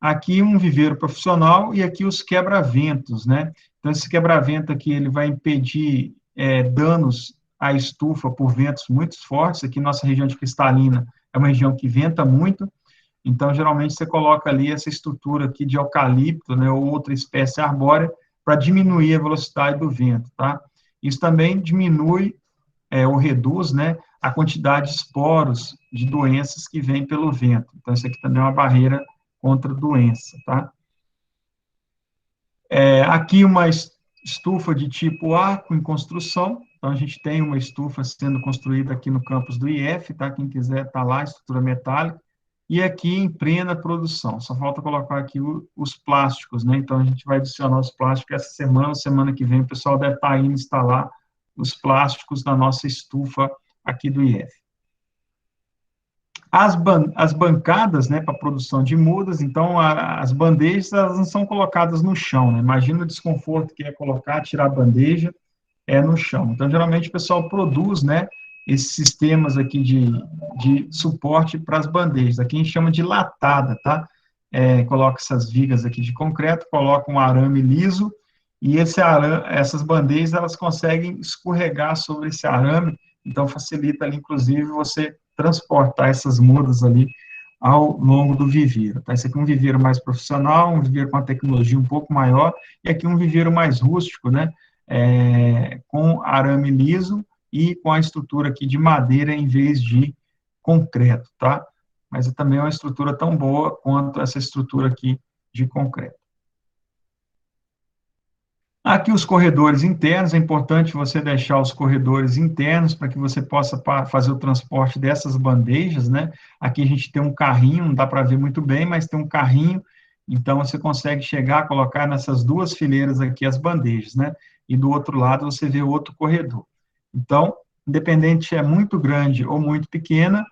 Aqui um viveiro profissional e aqui os quebra-ventos, né? Então, esse quebra-vento aqui, ele vai impedir danos à estufa por ventos muito fortes. Aqui, nossa região de Cristalina é uma região que venta muito, então, geralmente, você coloca ali essa estrutura aqui de eucalipto, né, ou outra espécie arbórea, para diminuir a velocidade do vento, tá? Isso também diminui ou reduz, né, a quantidade de esporos de doenças que vêm pelo vento. Então, isso aqui também é uma barreira contra a doença, tá? Aqui uma estufa de tipo arco em construção. Então, a gente tem uma estufa sendo construída aqui no campus do IF, tá? Quem quiser tá lá, estrutura metálica. E aqui em plena produção. Só falta colocar aqui os plásticos, né? Então, a gente vai adicionar os plásticos essa semana que vem o pessoal deve estar indo instalar os plásticos da nossa estufa aqui do IF. As bancadas, né, para produção de mudas, então as bandejas, elas não são colocadas no chão, né? Imagina o desconforto que é colocar, tirar a bandeja, no chão. Então, geralmente, o pessoal produz, né, esses sistemas aqui de suporte para as bandejas. Aqui a gente chama de latada, tá? Coloca essas vigas aqui de concreto, coloca um arame liso, e essas bandejas, elas conseguem escorregar sobre esse arame, então facilita ali, inclusive, você transportar essas mudas ali ao longo do viveiro, tá? Esse aqui é um viveiro mais profissional, um viveiro com a tecnologia um pouco maior, e aqui um viveiro mais rústico, né? Com arame liso e com a estrutura aqui de madeira em vez de concreto, tá? Mas também é uma estrutura tão boa quanto essa estrutura aqui de concreto. Aqui os corredores internos, é importante você deixar os corredores internos para que você possa fazer o transporte dessas bandejas, né? Aqui a gente tem um carrinho, não dá para ver muito bem, mas tem um carrinho, então você consegue chegar, colocar nessas duas fileiras aqui as bandejas, né? E do outro lado você vê outro corredor. Então, independente se é muito grande ou muito pequena,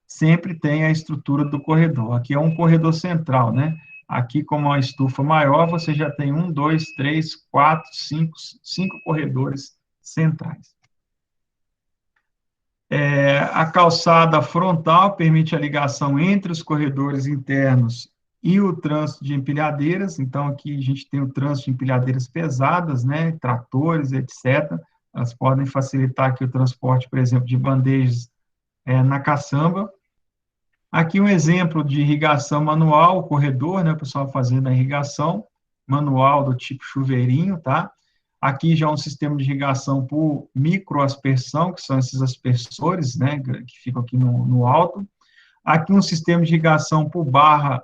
sempre tem a estrutura do corredor. Aqui é um corredor central, né? Aqui, como a estufa maior, você já tem um, dois, três, quatro, cinco corredores centrais. A calçada frontal permite a ligação entre os corredores internos e o trânsito de empilhadeiras. Então, aqui a gente tem o trânsito de empilhadeiras pesadas, né? Tratores, etc. Elas podem facilitar aqui o transporte, por exemplo, de bandejas na caçamba. Aqui um exemplo de irrigação manual, o corredor, né, o pessoal fazendo a irrigação manual do tipo chuveirinho, tá? Aqui já um sistema de irrigação por microaspersão, que são esses aspersores, né, que ficam aqui no alto. Aqui um sistema de irrigação por barra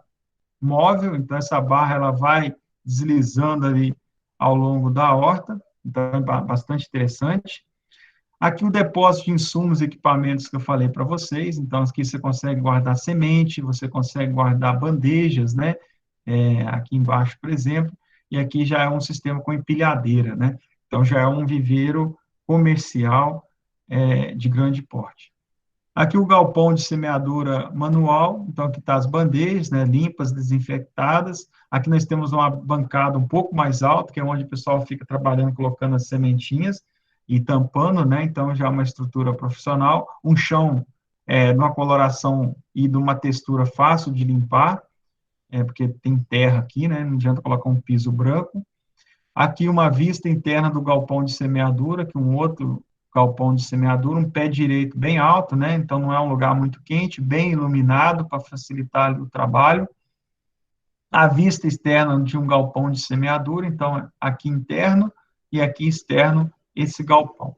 móvel, então essa barra ela vai deslizando ali ao longo da horta, então é bastante interessante. Aqui o depósito de insumos e equipamentos que eu falei para vocês, então aqui você consegue guardar semente, você consegue guardar bandejas, né? Aqui embaixo, por exemplo, e aqui já é um sistema com empilhadeira, né? Então já é um viveiro comercial de grande porte. Aqui o galpão de semeadura manual, então aqui está as bandejas, né, limpas, desinfectadas. Aqui nós temos uma bancada um pouco mais alta, que é onde o pessoal fica trabalhando, colocando as sementinhas e tampando, né, então já é uma estrutura profissional. Um chão de uma coloração e de uma textura fácil de limpar, porque tem terra aqui, né, não adianta colocar um piso branco. Aqui uma vista interna do galpão de semeadura, que um outro galpão de semeadura, um pé direito bem alto, né? Então não é um lugar muito quente, bem iluminado para facilitar o trabalho. A vista externa de um galpão de semeadura, então aqui interno e aqui externo esse galpão.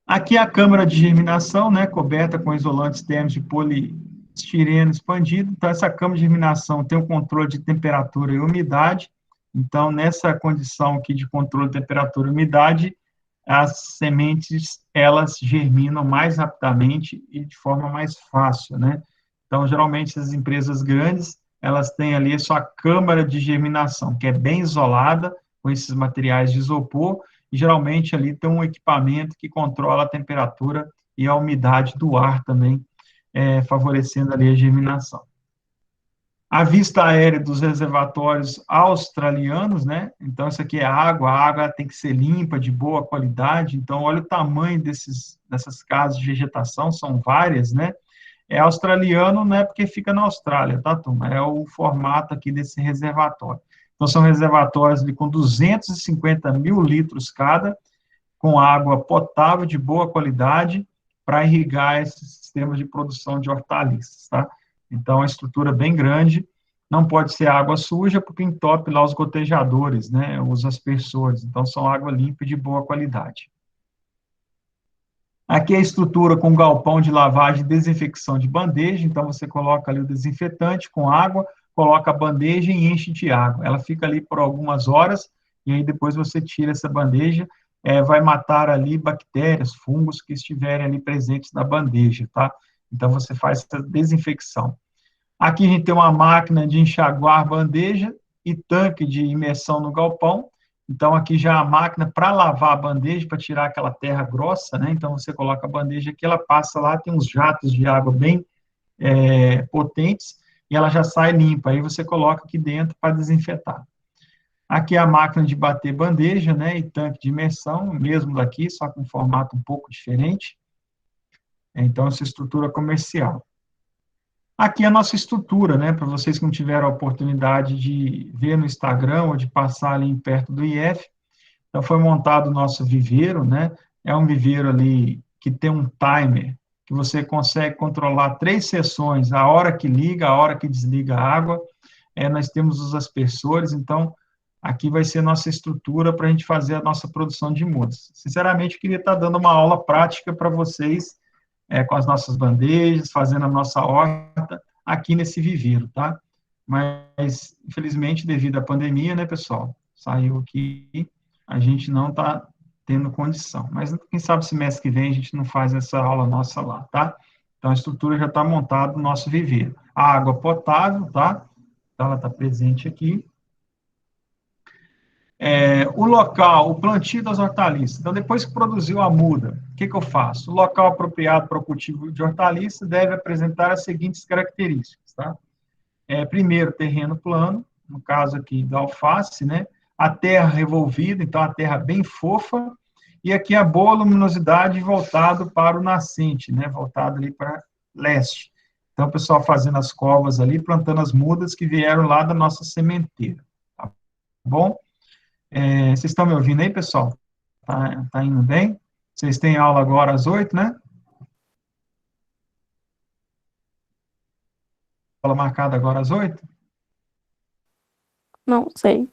Aqui a câmara de germinação, né, coberta com isolantes térmicos de poliestireno expandido. Então essa câmara de germinação tem o controle de temperatura e umidade. Então, nessa condição aqui de controle de temperatura e umidade, as sementes, elas germinam mais rapidamente e de forma mais fácil, né? Então, geralmente, as empresas grandes, elas têm ali a sua câmara de germinação, que é bem isolada, com esses materiais de isopor, e geralmente ali tem um equipamento que controla a temperatura e a umidade do ar também, favorecendo ali a germinação. A vista aérea dos reservatórios australianos, né? Então, isso aqui é água, a água tem que ser limpa, de boa qualidade. Então, olha o tamanho dessas casas de vegetação, são várias, né? É australiano, não é porque fica na Austrália, tá, turma? É o formato aqui desse reservatório. Então, são reservatórios ali com 250 mil litros cada, com água potável, de boa qualidade, para irrigar esses sistemas de produção de hortaliças, tá? Então, a estrutura é bem grande, não pode ser água suja, porque entope lá os gotejadores, né, os aspersores, então são água limpa e de boa qualidade. Aqui é a estrutura com galpão de lavagem e desinfecção de bandeja, então você coloca ali o desinfetante com água, coloca a bandeja e enche de água. Ela fica ali por algumas horas, e aí depois você tira essa bandeja, vai matar ali bactérias, fungos que estiverem ali presentes na bandeja, tá? Então você faz essa desinfecção. Aqui a gente tem uma máquina de enxaguar bandeja e tanque de imersão no galpão. Então, aqui já a máquina para lavar a bandeja, para tirar aquela terra grossa, né? Então, você coloca a bandeja aqui, ela passa lá, tem uns jatos de água bem potentes, e ela já sai limpa. Aí você coloca aqui dentro para desinfetar. Aqui é a máquina de bater bandeja, né? E tanque de imersão, mesmo daqui, só com um formato um pouco diferente. Então, essa estrutura comercial. Aqui é a nossa estrutura, né? Para vocês que não tiveram a oportunidade de ver no Instagram ou de passar ali perto do IF, então foi montado o nosso viveiro, né? É um viveiro ali que tem um timer, que você consegue controlar 3 sessões, a hora que liga, a hora que desliga a água. Nós temos os aspersores, então aqui vai ser nossa estrutura para a gente fazer a nossa produção de mudas. Sinceramente, eu queria estar dando uma aula prática para vocês, com as nossas bandejas, fazendo a nossa horta aqui nesse viveiro, tá? Mas, infelizmente, devido à pandemia, né, pessoal, saiu aqui, a gente não está tendo condição. Mas, quem sabe, semestre que vem a gente não faz essa aula nossa lá, tá? Então, a estrutura já está montada no nosso viveiro. A água potável, tá? Então, ela está presente aqui. O local, o plantio das hortaliças. Então, depois que produziu a muda, o que eu faço? O local apropriado para o cultivo de hortaliças deve apresentar as seguintes características, tá? Primeiro, terreno plano, no caso aqui da alface, né? A terra revolvida, então a terra bem fofa, e aqui a boa luminosidade voltado para o nascente, né? Voltado ali para leste. Então, o pessoal fazendo as covas ali, plantando as mudas que vieram lá da nossa sementeira, tá bom? Vocês estão me ouvindo aí, pessoal? Tá indo bem? Vocês têm aula agora às 8, né? Aula marcada agora às 8? Não sei.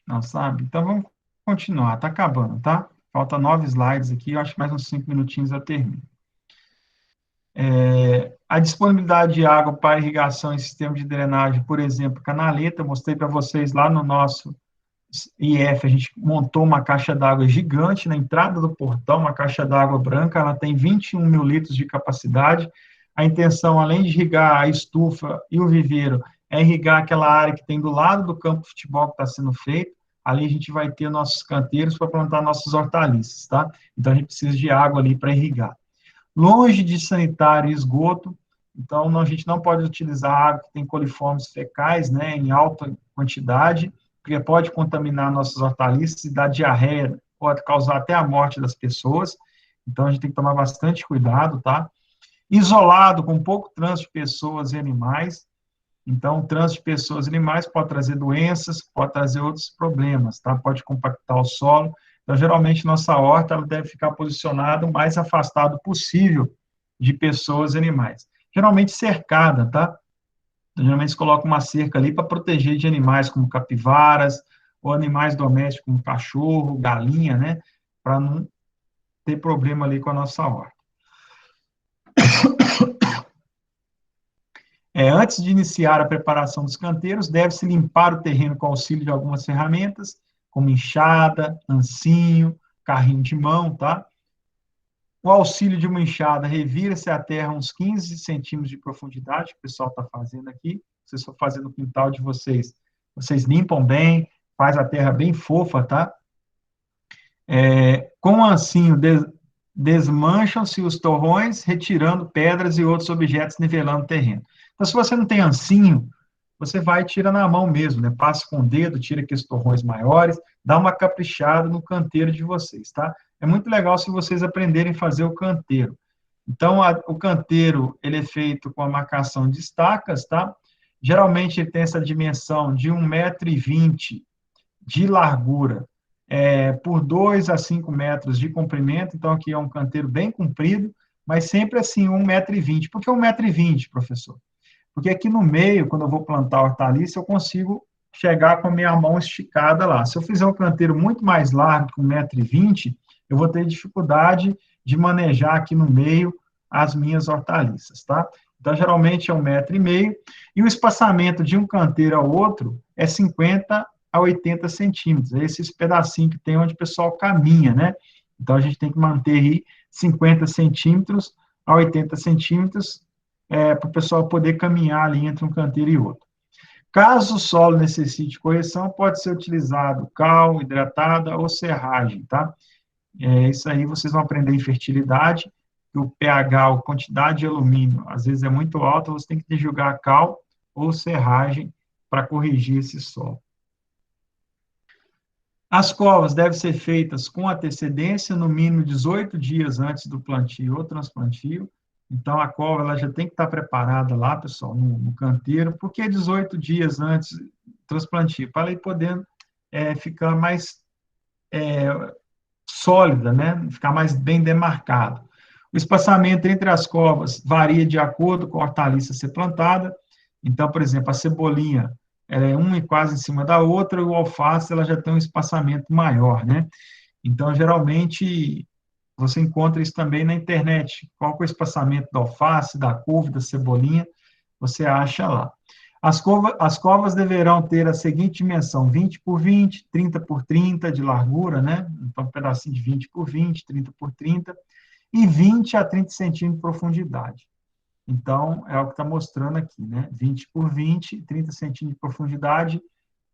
Não sabe? Então vamos continuar, tá acabando, tá? Falta 9 slides aqui, eu acho que mais uns 5 minutinhos eu termino. A disponibilidade de água para irrigação em sistema de drenagem, por exemplo, canaleta, eu mostrei para vocês lá no nosso IF, a gente montou uma caixa d'água gigante na entrada do portão, uma caixa d'água branca, ela tem 21 mil litros de capacidade. A intenção, além de irrigar a estufa e o viveiro, é irrigar aquela área que tem do lado do campo de futebol que está sendo feito. Ali a gente vai ter nossos canteiros para plantar nossas hortaliças, tá? Então a gente precisa de água ali para irrigar. Longe de sanitário e esgoto, então a gente não pode utilizar água que tem coliformes fecais, né, em alta quantidade, porque pode contaminar nossas hortaliças e dar diarreia, pode causar até a morte das pessoas. Então, a gente tem que tomar bastante cuidado, tá? Isolado, com pouco trânsito de pessoas e animais. Então, o trânsito de pessoas e animais pode trazer doenças, pode trazer outros problemas, tá? Pode compactar o solo. Então, geralmente, nossa horta ela deve ficar posicionada o mais afastado possível de pessoas e animais. Geralmente cercada, tá? Geralmente se coloca uma cerca ali para proteger de animais como capivaras, ou animais domésticos como cachorro, galinha, né? Para não ter problema ali com a nossa horta. Antes de iniciar a preparação dos canteiros, deve-se limpar o terreno com auxílio de algumas ferramentas, como enxada, ancinho, carrinho de mão, tá? O auxílio de uma enxada, revira-se a terra uns 15 centímetros de profundidade, que o pessoal está fazendo aqui. Vocês estão fazendo o quintal de vocês. Vocês limpam bem, faz a terra bem fofa, tá? Com o ancinho, desmancham-se os torrões, retirando pedras e outros objetos, nivelando o terreno. Então, se você não tem ancinho, você vai e tira na mão mesmo, né? Passa com o dedo, tira aqueles torrões maiores, dá uma caprichada no canteiro de vocês, tá? É muito legal se vocês aprenderem a fazer o canteiro. Então, o canteiro, ele é feito com a marcação de estacas, tá? Geralmente, ele tem essa dimensão de 1,20 m de largura, por 2 a 5 metros de comprimento. Então, aqui é um canteiro bem comprido, mas sempre assim, 1,20 m. Por que 1,20 m, professor? Porque aqui no meio, quando eu vou plantar hortaliça, eu consigo chegar com a minha mão esticada lá. Se eu fizer um canteiro muito mais largo, que 1,20 m, eu vou ter dificuldade de manejar aqui no meio as minhas hortaliças, tá? Então, geralmente é 1,5 m, e o espaçamento de um canteiro ao outro é 50 a 80 centímetros. É esses pedacinhos que tem onde o pessoal caminha, né? Então, a gente tem que manter aí 50 centímetros a 80 centímetros para o pessoal poder caminhar ali entre um canteiro e outro. Caso o solo necessite correção, pode ser utilizado cal, hidratada ou serragem, tá? Isso aí vocês vão aprender em fertilidade, que o pH, a quantidade de alumínio, às vezes é muito alta, você tem que jogar cal ou serragem para corrigir esse solo. As covas devem ser feitas com antecedência, no mínimo 18 dias antes do plantio ou transplantio. Então, a cova ela já tem que estar preparada lá, pessoal, no canteiro. Por que 18 dias antes do transplantio? Para ele poder ficar mais sólida, né? Ficar mais bem demarcado. O espaçamento entre as covas varia de acordo com a hortaliça ser plantada. Então, por exemplo, a cebolinha, ela é uma quase em cima da outra, e o alface, ela já tem um espaçamento maior, né? Então, geralmente, você encontra isso também na internet. Qual é o espaçamento da alface, da couve, da cebolinha, você acha lá. As covas deverão ter a seguinte dimensão: 20 por 20, 30 por 30 de largura, né? Então, um pedacinho de 20 por 20, 30 por 30, e 20 a 30 centímetros de profundidade. Então, é o que está mostrando aqui, né? 20 por 20, 30 centímetros de profundidade.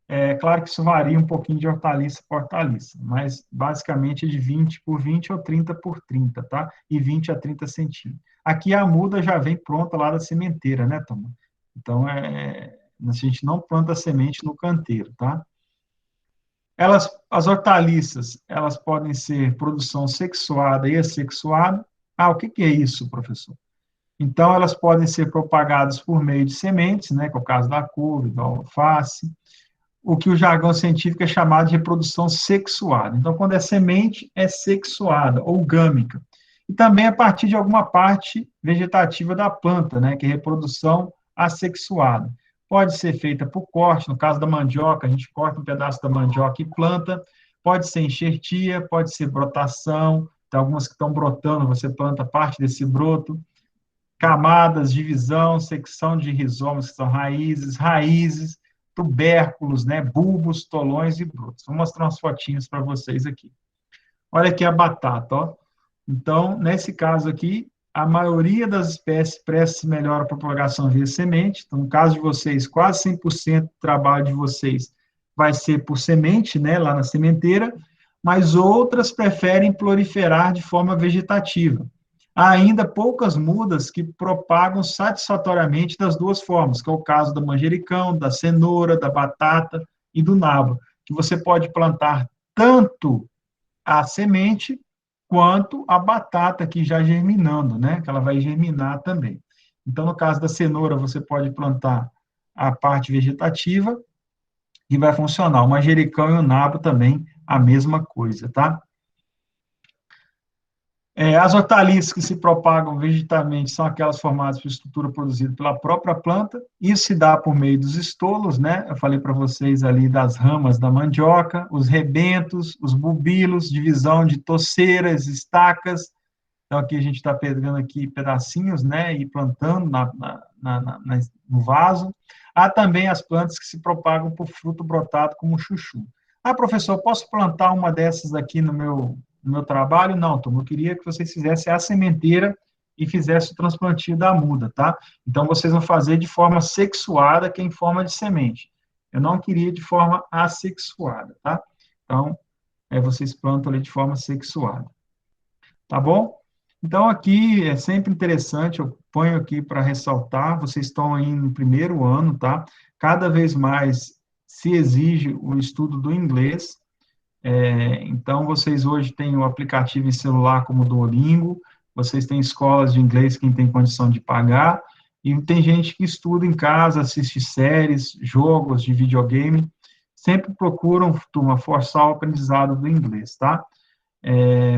É claro que isso varia um pouquinho de hortaliça para hortaliça, mas basicamente é de 20 por 20 ou 30 por 30, tá? E 20 a 30 centímetros. Aqui a muda já vem pronta lá da sementeira, né, Toma? Então, a gente não planta a semente no canteiro, tá? As hortaliças, elas podem ser produção sexuada e assexuada. Ah, o que que é isso, professor? Então, elas podem ser propagadas por meio de sementes, né, que é o caso da couve, da alface, o que o jargão científico é chamado de reprodução sexuada. Então, quando é semente, é sexuada ou gâmica. E também a partir de alguma parte vegetativa da planta, né, que é reprodução assexuada. Pode ser feita por corte, no caso da mandioca, a gente corta um pedaço da mandioca e planta. Pode ser enxertia, pode ser brotação, tem algumas que estão brotando, você planta parte desse broto. Camadas, divisão, secção de rizomas, que são raízes, tubérculos, né, bulbos, tolões e brotos. Vou mostrar umas fotinhas para vocês aqui. Olha aqui a batata, ó. Então, nesse caso aqui, a maioria das espécies presta melhor a propagação via semente. Então, no caso de vocês, quase 100% do trabalho de vocês vai ser por semente, né, lá na sementeira, mas outras preferem proliferar de forma vegetativa. Há ainda poucas mudas que propagam satisfatoriamente das duas formas, que é o caso do manjericão, da cenoura, da batata e do nabo, que você pode plantar tanto a semente quanto a batata aqui já germinando, né? Que ela vai germinar também. Então, no caso da cenoura, você pode plantar a parte vegetativa e vai funcionar. O manjericão e o nabo também, a mesma coisa, tá? As hortaliças que se propagam vegetalmente são aquelas formadas por estrutura produzida pela própria planta. Isso se dá por meio dos estolos, né? Eu falei para vocês ali das ramas da mandioca, os rebentos, os bulbilos, divisão de toceiras, estacas. Então, aqui a gente está pegando aqui pedacinhos, né? E plantando no vaso. Há também as plantas que se propagam por fruto brotado, como o chuchu. Ah, professor, posso plantar uma dessas aqui no meu trabalho? Não, Tom, eu queria que vocês fizessem a sementeira e fizessem o transplantio da muda, tá? Então, vocês vão fazer de forma sexuada, que é em forma de semente. Eu não queria de forma assexuada, tá? Então, vocês plantam ali de forma sexuada. Tá bom? Então, aqui é sempre interessante, eu ponho aqui para ressaltar, vocês estão aí no primeiro ano, tá? Cada vez mais se exige o estudo do inglês, então, vocês hoje têm o aplicativo em celular como o Duolingo, vocês têm escolas de inglês quem tem condição de pagar, e tem gente que estuda em casa, assiste séries, jogos de videogame, sempre procuram, turma, forçar o aprendizado do inglês, tá?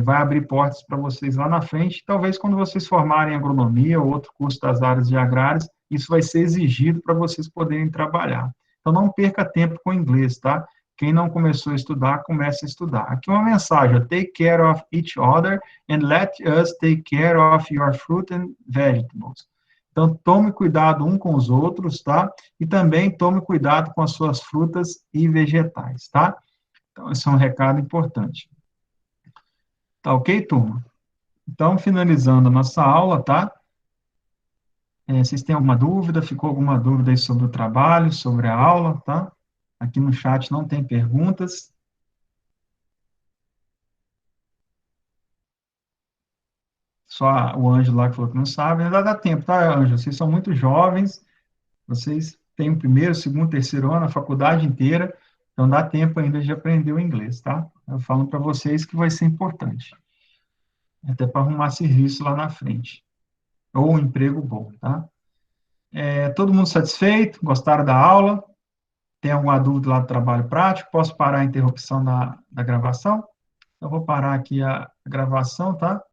Vai abrir portas para vocês lá na frente, talvez quando vocês formarem agronomia ou outro curso das áreas de agrárias, isso vai ser exigido para vocês poderem trabalhar. Então, não perca tempo com inglês, tá? Quem não começou a estudar, comece a estudar. Aqui uma mensagem: take care of each other and let us take care of your fruit and vegetables. Então, tome cuidado um com os outros, tá? E também tome cuidado com as suas frutas e vegetais, tá? Então, esse é um recado importante. Tá ok, turma? Então, finalizando a nossa aula, tá? Vocês têm alguma dúvida? Ficou alguma dúvida aí sobre o trabalho, sobre a aula, tá? Aqui no chat não tem perguntas. Só o Ângelo lá que falou que não sabe. Ainda dá tempo, tá, Ângelo? Vocês são muito jovens, vocês têm o primeiro, segundo, terceiro ano, a faculdade inteira, então dá tempo ainda de aprender o inglês, tá? Eu falo para vocês que vai ser importante, até para arrumar serviço lá na frente, ou um emprego bom, tá? Todo mundo satisfeito? Gostaram da aula? Tem alguma dúvida lá do trabalho prático? Posso parar a interrupção da gravação? Eu vou parar aqui a gravação, tá?